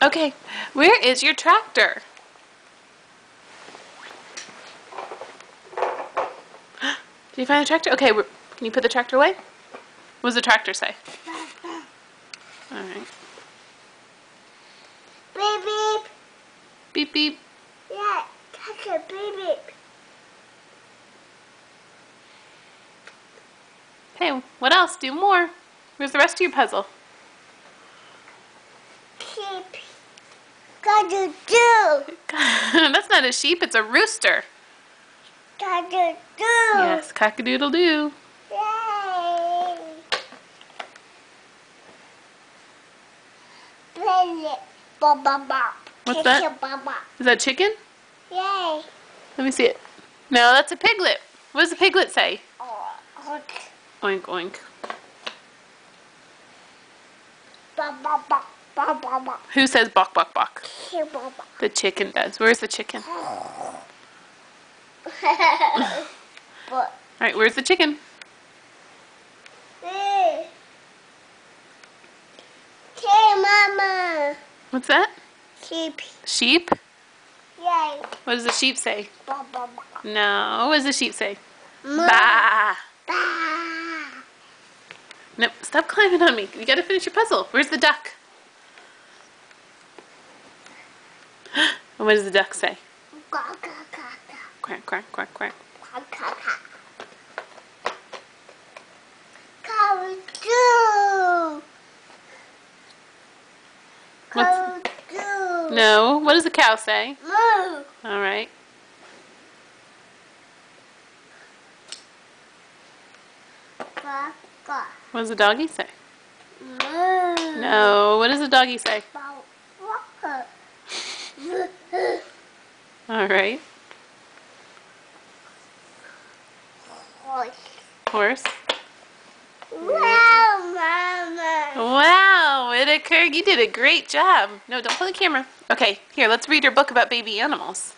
Okay, where is your tractor? Did you find the tractor? Okay, can you put the tractor away? What does the tractor say? Alright. Beep beep. Beep beep. Yeah, tractor beep beep. Hey, what else? Do more. Where's the rest of your puzzle? Sheep. Gotta do. That's not a sheep, it's a rooster. Gotta do. Yes, cock-a-doodle-doo. Yay. Play it. Bop bop bop. What's Kick that? it, bop, bop. Is that chicken? Yay. Let me see it. No, that's a piglet. What does the piglet say? Oh, okay. Oink, oink. Bop bop bop. Bop bop bop. Who says bok, bok, bok? Kick bop bop. The chicken does. Where's the chicken? But. Alright, where's the chicken? Hey, Mama. What's that? Sheep. Sheep? Yay. What does the sheep say? Ba, ba, ba. No. What does the sheep say? Moo. Bah. Ba. Nope. Stop climbing on me. You gotta finish your puzzle. Where's the duck? And what does the duck say? Quack, quack, quack, Quack, quack, quack, quack. quack, quack, quack. Cow-a-doo. What's... Cow-a-doo. No. What does the cow say? Moo. Alright. Quack, quack. What does the doggy say? Moo. No. What does the doggy say? Bow, walker. Alright. Horse. Horse. Wow, Mama. Wow, Whitaker, you did a great job. No, don't pull the camera. Okay, here, let's read your book about baby animals.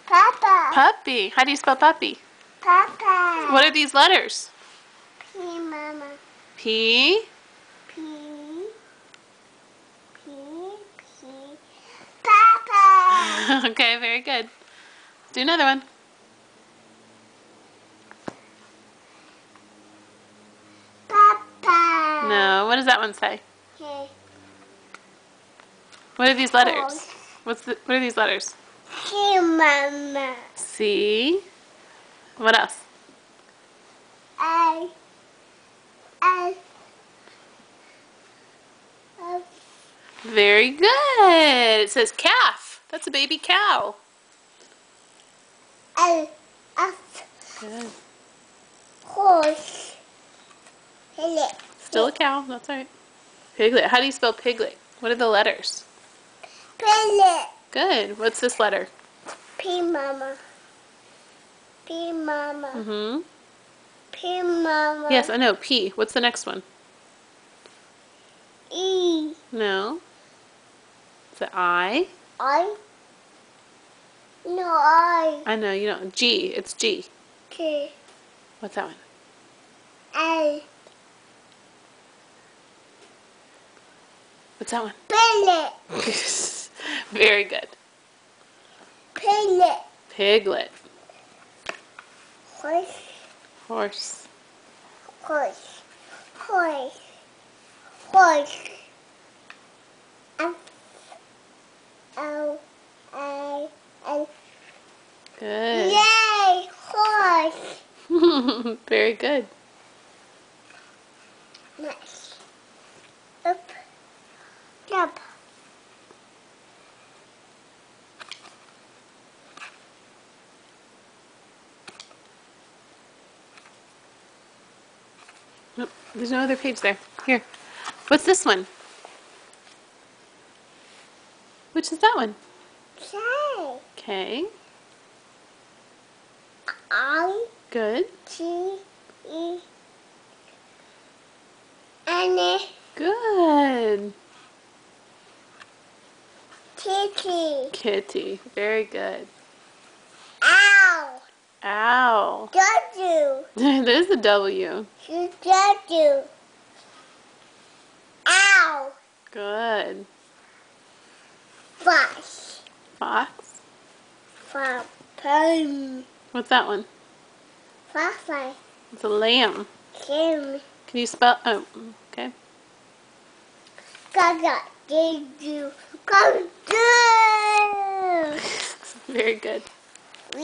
Papa. Puppy. How do you spell puppy? Papa. What are these letters? P, Mama. P. P. P. P. Papa. Okay, very good. Do another one. Papa. No, what does that one say? Okay. What are these letters? Horse. What are these letters? P, Mama. C. What else? I. I. Very good. It says calf. That's a baby cow. I. F. Good. Horse. Piglet. Still a cow. That's all right. Piglet. How do you spell piglet? What are the letters? Piglet. Good. What's this letter? P, Mama. P, Mama. Mm-hmm. P, Mama. Yes, I know. P. What's the next one? E. No. Is it I? I. No, I. I know. You don't. G. It's G. K. What's that one? A. What's that one? Piglet. Very good. Piglet. Piglet. Horse. Horse. Horse. Horse. Horse. F. L. A. L. Good. Yay! Horse. Very good. Nice. Up. Jump. Nope, there's no other page there. Here. What's this one? Which is that one? Say. Okay. I. Good. T. E. N. Good. Kitty. Kitty. Very good. Ow. Ow. W. There's the W. W. Ow. Good. Fox. Fox. Pum. What's that one? Fox. It's a lamb. Kim. Can you spell? Oh, okay. Gaga. Did you come to? Very good. We